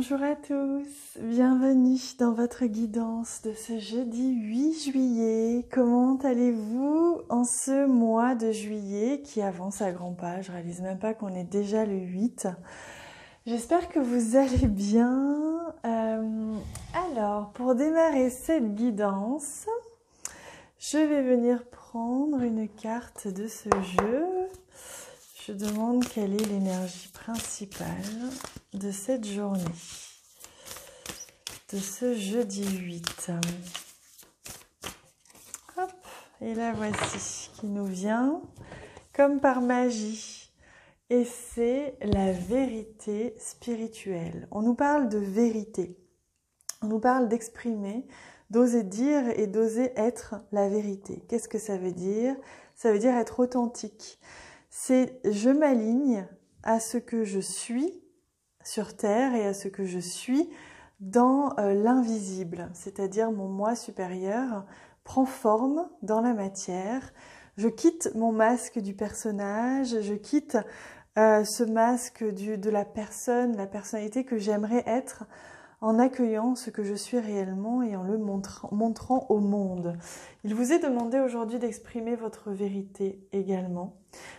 Bonjour à tous, bienvenue dans votre guidance de ce jeudi 8 juillet. Comment allez-vous en ce mois de juillet qui avance à grands pas? Je réalise même pas qu'on est déjà le 8. J'espère que vous allez bien. Alors, pour démarrer cette guidance, je vais venir prendre une carte de ce jeu. Je demande quelle est l'énergie principale de cette journée, de ce jeudi 8. Hop, et la voici qui nous vient comme par magie. Et c'est la vérité spirituelle. On nous parle de vérité. On nous parle d'exprimer, d'oser dire et d'oser être la vérité. Qu'est-ce que ça veut dire? Ça veut dire être authentique. C'est je m'aligne à ce que je suis sur Terre et à ce que je suis dans l'invisible, c'est-à-dire mon moi supérieur prend forme dans la matière. Je quitte mon masque du personnage, je quitte ce masque de la personne, la personnalité que j'aimerais être, en accueillant ce que je suis réellement et en le montrant au monde. Il vous est demandé aujourd'hui d'exprimer votre vérité également,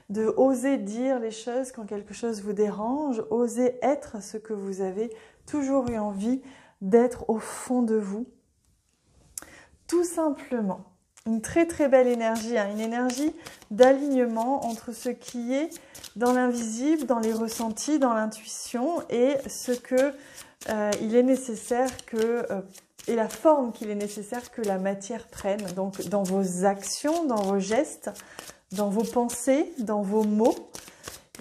de oser dire les choses quand quelque chose vous dérange, oser être ce que vous avez toujours eu envie d'être au fond de vous. Tout simplement. Une très très belle énergie, une énergie d'alignement entre ce qui est dans l'invisible, dans les ressentis, dans l'intuition et ce que il est nécessaire et la forme qu'il est nécessaire que la matière prenne. Donc dans vos actions, dans vos gestes, dans vos pensées, dans vos mots,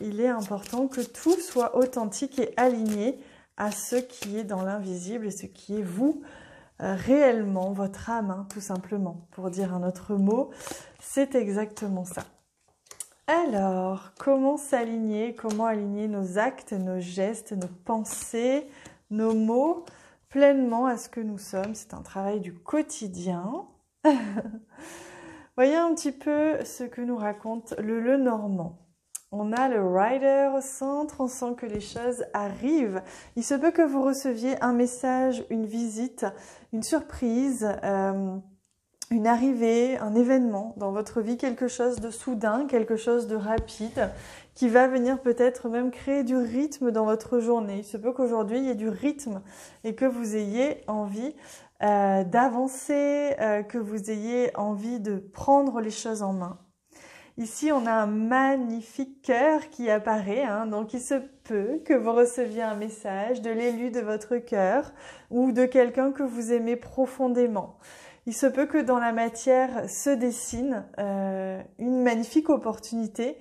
il est important que tout soit authentique et aligné à ce qui est dans l'invisible et ce qui est vous réellement, votre âme, tout simplement. Pour dire un autre mot, c'est exactement ça. Alors, comment s'aligner? Comment aligner nos actes, nos gestes, nos pensées, nos mots pleinement à ce que nous sommes? C'est un travail du quotidien. Voyez un petit peu ce que nous raconte le Lenormand. On a le Rider au centre, on sent que les choses arrivent. Il se peut que vous receviez un message, une visite, une surprise, une arrivée, un événement dans votre vie, quelque chose de soudain, quelque chose de rapide, qui va venir peut-être même créer du rythme dans votre journée. Il se peut qu'aujourd'hui, il y ait du rythme et que vous ayez envie d'avancer, que vous ayez envie de prendre les choses en main. Ici, on a un magnifique cœur qui apparaît, donc il se peut que vous receviez un message de l'élu de votre cœur ou de quelqu'un que vous aimez profondément. Il se peut que dans la matière se dessine une magnifique opportunité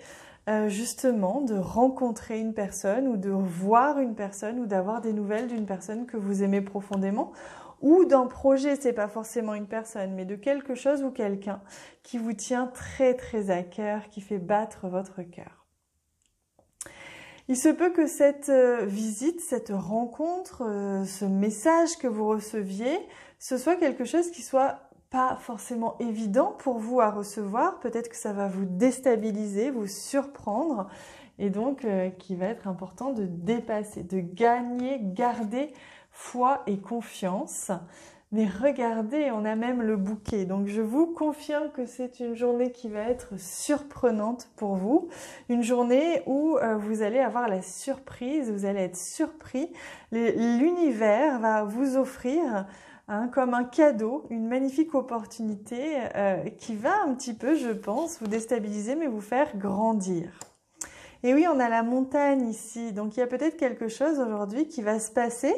justement de rencontrer une personne ou de voir une personne ou d'avoir des nouvelles d'une personne que vous aimez profondément, ou d'un projet, c'est pas forcément une personne, mais de quelque chose ou quelqu'un qui vous tient très très à cœur, qui fait battre votre cœur. Il se peut que cette visite, cette rencontre, ce message que vous receviez, ce soit quelque chose qui soit pas forcément évident pour vous à recevoir. Peut-être que ça va vous déstabiliser, vous surprendre, et donc qui va être important de dépasser, de gagner, garder foi et confiance. Mais regardez, on a même le bouquet. Donc je vous confirme que c'est une journée qui va être surprenante pour vous. Une journée où vous allez avoir la surprise, vous allez être surpris. L'univers va vous offrir comme un cadeau, une magnifique opportunité qui va un petit peu, je pense, vous déstabiliser mais vous faire grandir. Et oui, on a la montagne ici, donc il y a peut-être quelque chose aujourd'hui qui va se passer,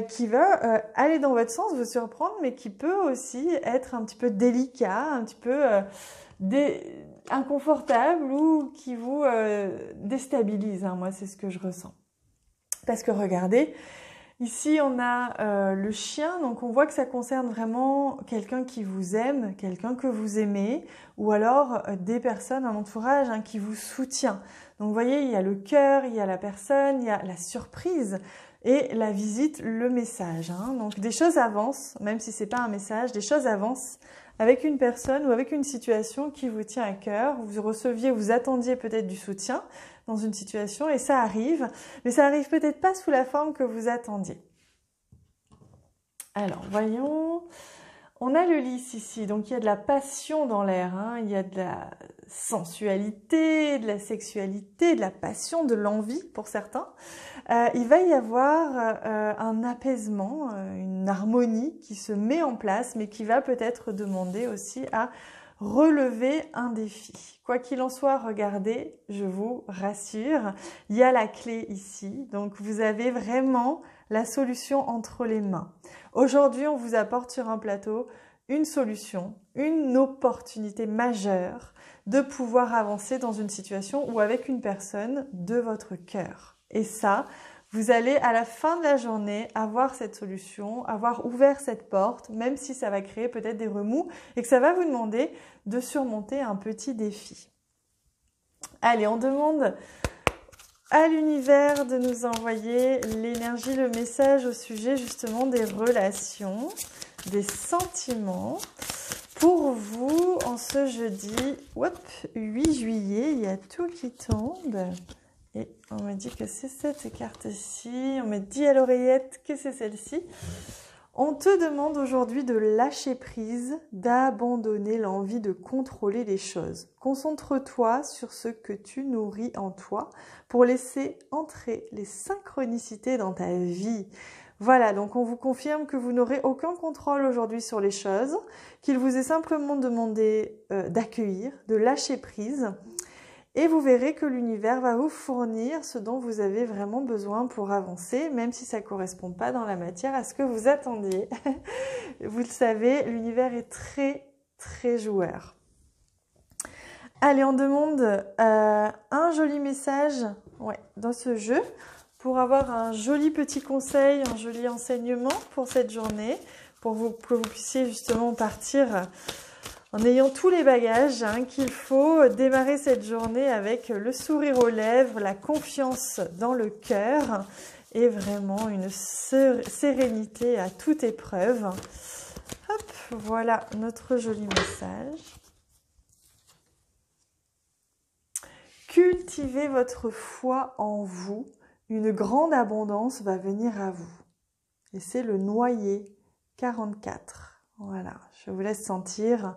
qui va aller dans votre sens, vous surprendre, mais qui peut aussi être un petit peu délicat, un petit peu inconfortable ou qui vous déstabilise. Moi, c'est ce que je ressens. Parce que regardez, ici on a le chien, donc on voit que ça concerne vraiment quelqu'un qui vous aime, quelqu'un que vous aimez, ou alors des personnes, un entourage qui vous soutient. Donc vous voyez, il y a le cœur, il y a la personne, il y a la surprise et la visite, le message. Donc des choses avancent, même si c'est pas un message, des choses avancent avec une personne ou avec une situation qui vous tient à cœur. Vous receviez, vous attendiez peut-être du soutien, dans une situation et ça arrive, mais ça arrive peut-être pas sous la forme que vous attendiez. Alors, voyons. On a le lys ici, donc il y a de la passion dans l'air, hein. Il y a de la sensualité, de la sexualité, de la passion, de l'envie pour certains. Il va y avoir un apaisement, une harmonie qui se met en place, mais qui va peut-être demander aussi à relever un défi. Quoi qu'il en soit, regardez, je vous rassure, il y a la clé ici, donc vous avez vraiment la solution entre les mains. Aujourd'hui, on vous apporte sur un plateau une solution, une opportunité majeure de pouvoir avancer dans une situation ou avec une personne de votre cœur. Et ça, vous allez à la fin de la journée avoir cette solution, avoir ouvert cette porte, même si ça va créer peut-être des remous et que ça va vous demander de surmonter un petit défi. Allez, on demande à l'univers de nous envoyer l'énergie, le message au sujet justement des relations, des sentiments. Pour vous, en ce jeudi 8 juillet, il y a tout qui tombe. Et on me dit que c'est cette carte-ci. On me dit à l'oreillette que c'est celle-ci. On te demande aujourd'hui de lâcher prise, d'abandonner l'envie de contrôler les choses. Concentre-toi sur ce que tu nourris en toi pour laisser entrer les synchronicités dans ta vie. Voilà, donc on vous confirme que vous n'aurez aucun contrôle aujourd'hui sur les choses, qu'il vous est simplement demandé d'accueillir, de lâcher prise. Et vous verrez que l'univers va vous fournir ce dont vous avez vraiment besoin pour avancer, même si ça ne correspond pas dans la matière à ce que vous attendiez. Vous le savez, l'univers est très, très joueur. Allez, on demande un joli message dans ce jeu pour avoir un joli petit conseil, un joli enseignement pour cette journée, pour que vous puissiez justement partir en ayant tous les bagages qu'il faut, démarrer cette journée avec le sourire aux lèvres, la confiance dans le cœur et vraiment une sérénité à toute épreuve. Hop, voilà notre joli message. Cultivez votre foi en vous, une grande abondance va venir à vous. Et c'est le noyer 44. Voilà, je vous laisse sentir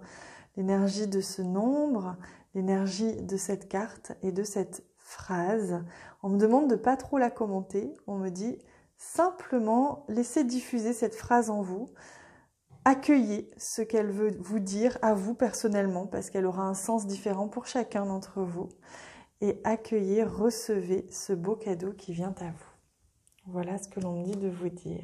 l'énergie de ce nombre, l'énergie de cette carte et de cette phrase. On me demande de pas trop la commenter. On me dit simplement laissez diffuser cette phrase en vous. Accueillez ce qu'elle veut vous dire à vous personnellement parce qu'elle aura un sens différent pour chacun d'entre vous. Et accueillez, recevez ce beau cadeau qui vient à vous. Voilà ce que l'on me dit de vous dire.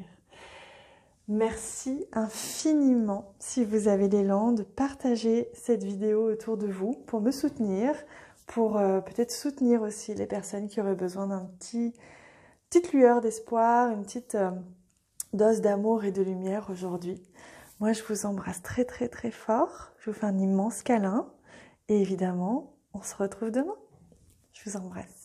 Merci infiniment si vous avez l'élan de partager cette vidéo autour de vous pour me soutenir, pour peut-être soutenir aussi les personnes qui auraient besoin d'une petite lueur d'espoir, une petite dose d'amour et de lumière aujourd'hui. Moi, je vous embrasse très très très fort. Je vous fais un immense câlin et évidemment, on se retrouve demain. Je vous embrasse.